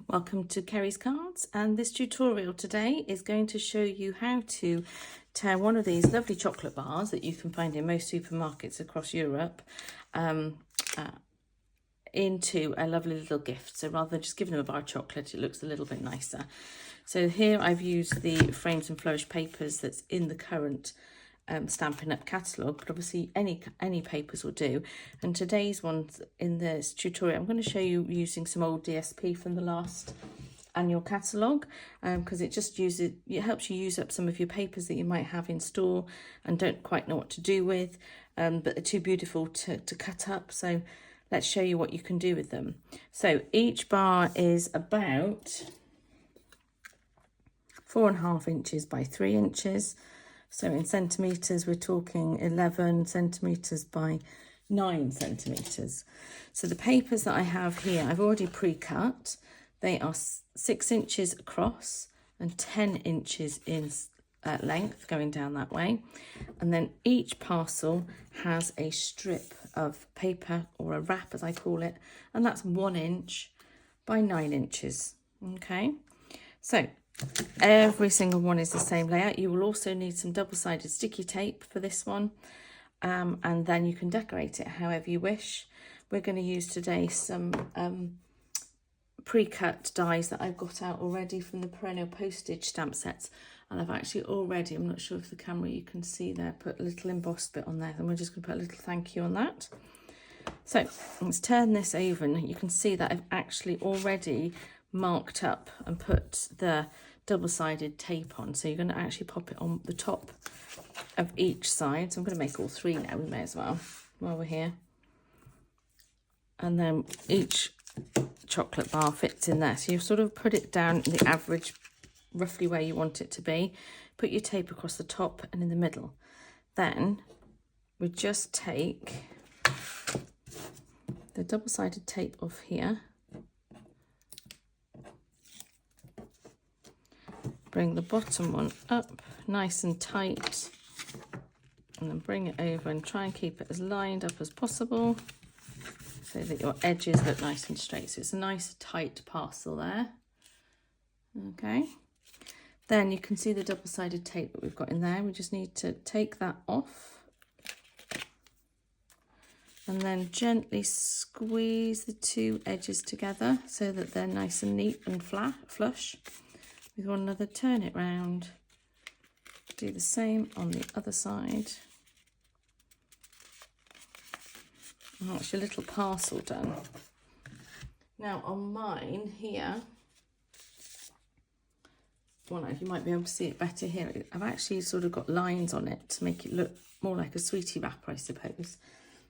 welcome to Kerry's Cards, and this tutorial today is going to show you how to turn one of these lovely chocolate bars that you can find in most supermarkets across Europe into a lovely little gift. So rather than just giving them a bar of chocolate, it looks a little bit nicer. So here I've used the Frames and Flourish papers that's in the current Stampin Up catalogue, but obviously any papers will do. And today's ones in this tutorial, I'm going to show you using some old DSP from the last annual catalogue, because it helps you use up some of your papers that you might have in store and don't quite know what to do with, but they're too beautiful to cut up. So let's show you what you can do with them. So each bar is about 4.5 inches by 3 inches. So in centimetres, we're talking 11 centimetres by 9 centimetres. So the papers that I have here, I've already pre-cut. They are 6 inches across and 10 inches in length going down that way. And then each parcel has a strip of paper, or a wrap as I call it, and that's 1 inch by 9 inches. Okay, so every single one is the same layout. You will also need some double-sided sticky tape for this one, and then you can decorate it however you wish. We're going to use today some pre-cut dies that I've got out already from the perennial postage stamp sets, and I've actually already, I'm not sure if the camera you can see there, put a little embossed bit on there, and we're just going to put a little thank you on that. So let's turn this over, and you can see that I've actually already marked up and put the double-sided tape on. So you're going to actually pop it on the top of each side. So I'm going to make all three now, we may as well, while we're here. And then each chocolate bar fits in there. So you sort of put it down in the average, roughly where you want it to be. Put your tape across the top and in the middle. Then we just take the double-sided tape off here. Bring the bottom one up nice and tight, and then bring it over and try and keep it as lined up as possible so that your edges look nice and straight. So it's a nice tight parcel there. Okay, then you can see the double-sided tape that we've got in there. We just need to take that off and then gently squeeze the two edges together so that they're nice and neat and flush. With one another, turn it round, do the same on the other side. And that's your little parcel done. Now on mine here, well, you might be able to see it better here. I've actually sort of got lines on it to make it look more like a sweetie wrapper, I suppose.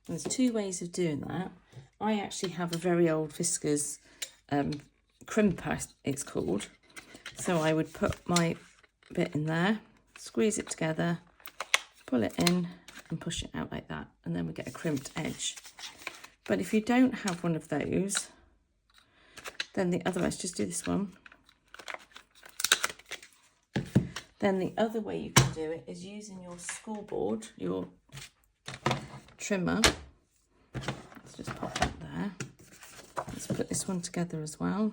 And there's two ways of doing that. I actually have a very old Fiskars crimper, it's called. So I would put my bit in there, squeeze it together, pull it in and push it out like that, and then we get a crimped edge. But if you don't have one of those, then the other way, let's just do this one. Then the other way you can do it is using your school board, your trimmer. Let's just pop that there. Let's put this one together as well.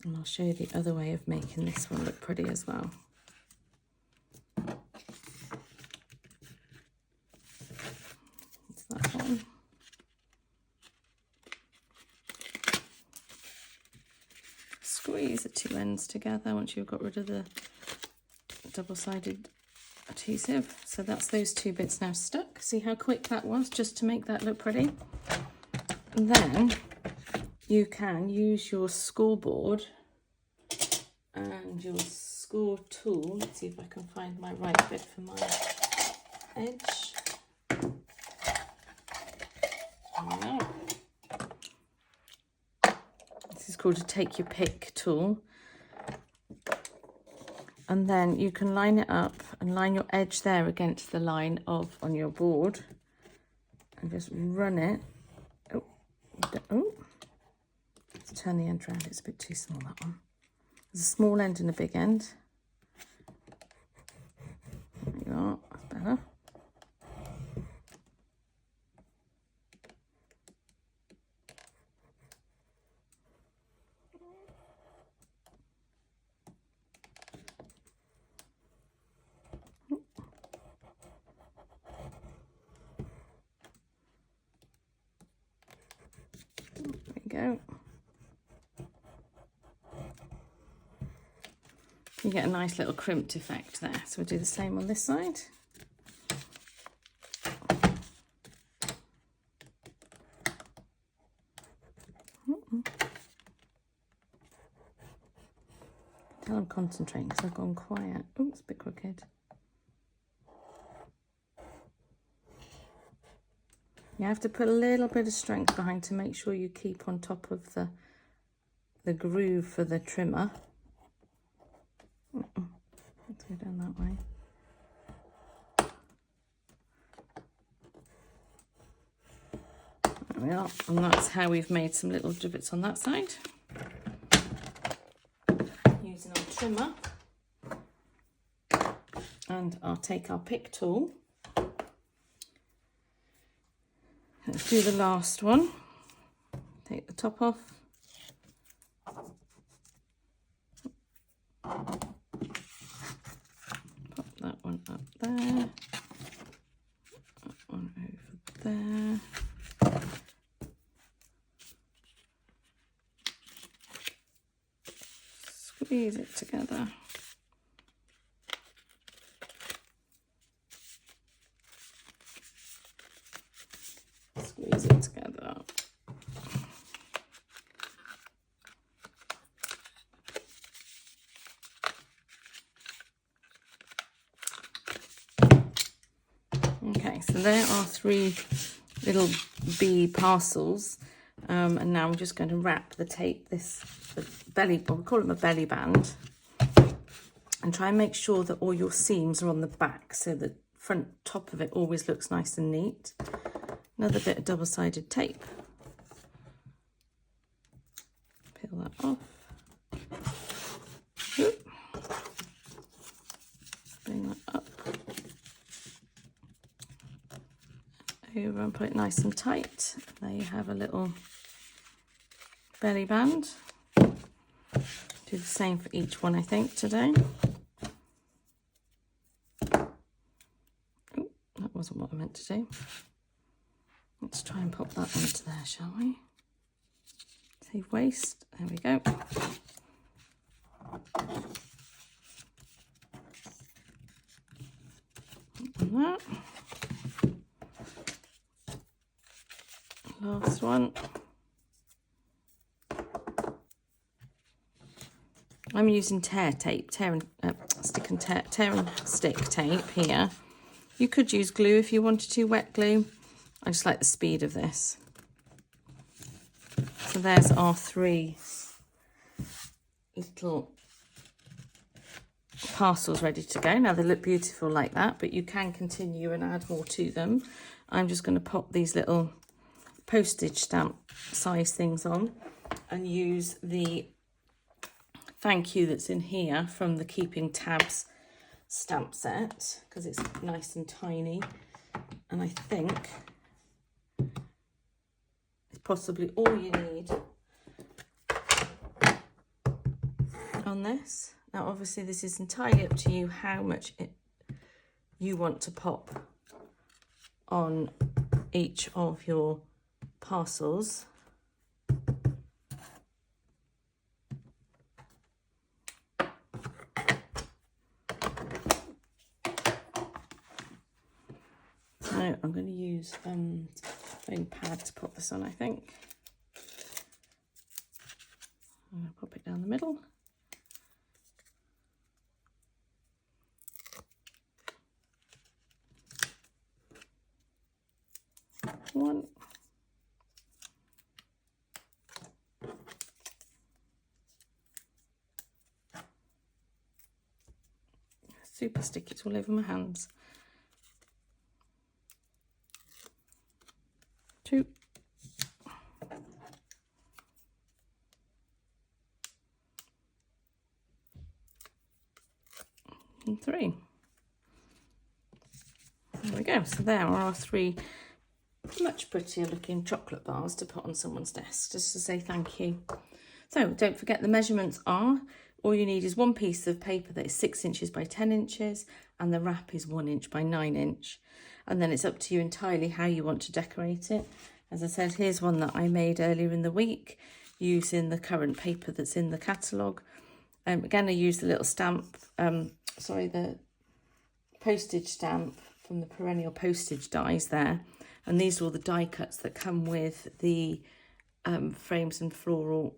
And I'll show you the other way of making this one look pretty as well. It's that one. Squeeze the two ends together once you've got rid of the double-sided adhesive. So that's those two bits now stuck. See how quick that was, just to make that look pretty. And then you can use your scoreboard and your score tool. Let's see if I can find my right bit for my edge. There. This is called a take your pick tool. And then you can line it up and line your edge there against the line of on your board and just run it. Oh, let's turn the end around. It's a bit too small, that one. There's a small end and a big end. There you are, that's better. go. You get a nice little crimped effect there. So we'll do the same on this side. Tell I'm concentrating because I've gone quiet. Oops, a bit crooked. You have to put a little bit of strength behind to make sure you keep on top of the groove for the trimmer. Let's go down that way. There we are, and that's how we've made some little divots on that side. Using our trimmer, and I'll take our pick tool. Let's do the last one. Take the top off. Pop that one up there. That one over there. Squeeze it together. Squeeze it together. Okay, so there are 3 little bee parcels, and now I'm just going to wrap the tape, the belly, well, we call them a belly band, and try and make sure that all your seams are on the back so the front top of it always looks nice and neat. Another bit of double-sided tape. Peel that off. Oop. Bring that up. Over and put it nice and tight. There you have a little belly band. Do the same for each one, I think, today. Ooh, that wasn't what I meant to do. Let's try and pop that onto there, shall we? Save waste. There we go. And that. Last one. I'm using tear tape, stick and stick tape here. You could use glue if you wanted to, wet glue. I just like the speed of this. So there's our 3 little parcels ready to go. Now they look beautiful like that, but you can continue and add more to them. I'm just going to pop these little postage stamp size things on and use the thank you that's in here from the Keeping Tabs stamp set, because it's nice and tiny, and I think it's possibly all you need on this. Now obviously this is entirely up to you how much you want to pop on each of your parcels. So I'm going to use foam pad to pop this on, I think. I'm going to pop it down the middle. One. Super sticky, it's all over my hands. 2. And 3. There we go. So there are our 3 much prettier looking chocolate bars to put on someone's desk, just to say thank you. So don't forget the measurements are, all you need is 1 piece of paper that is 6 inches by 10 inches and the wrap is 1 inch by 9 inch. And then it's up to you entirely how you want to decorate it. As I said, here's one that I made earlier in the week using the current paper that's in the catalogue. Again, I used the little stamp, the postage stamp from the perennial postage dies there. And these are all the die cuts that come with the frames and floral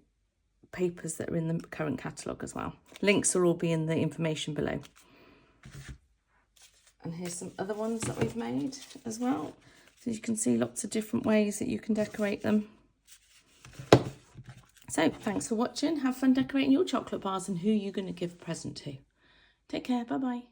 papers that are in the current catalogue as well. Links will all be in the information below. And here's some other ones that we've made as well. So you can see lots of different ways that you can decorate them. So thanks for watching. Have fun decorating your chocolate bars and who you're going to give a present to. Take care. Bye-bye.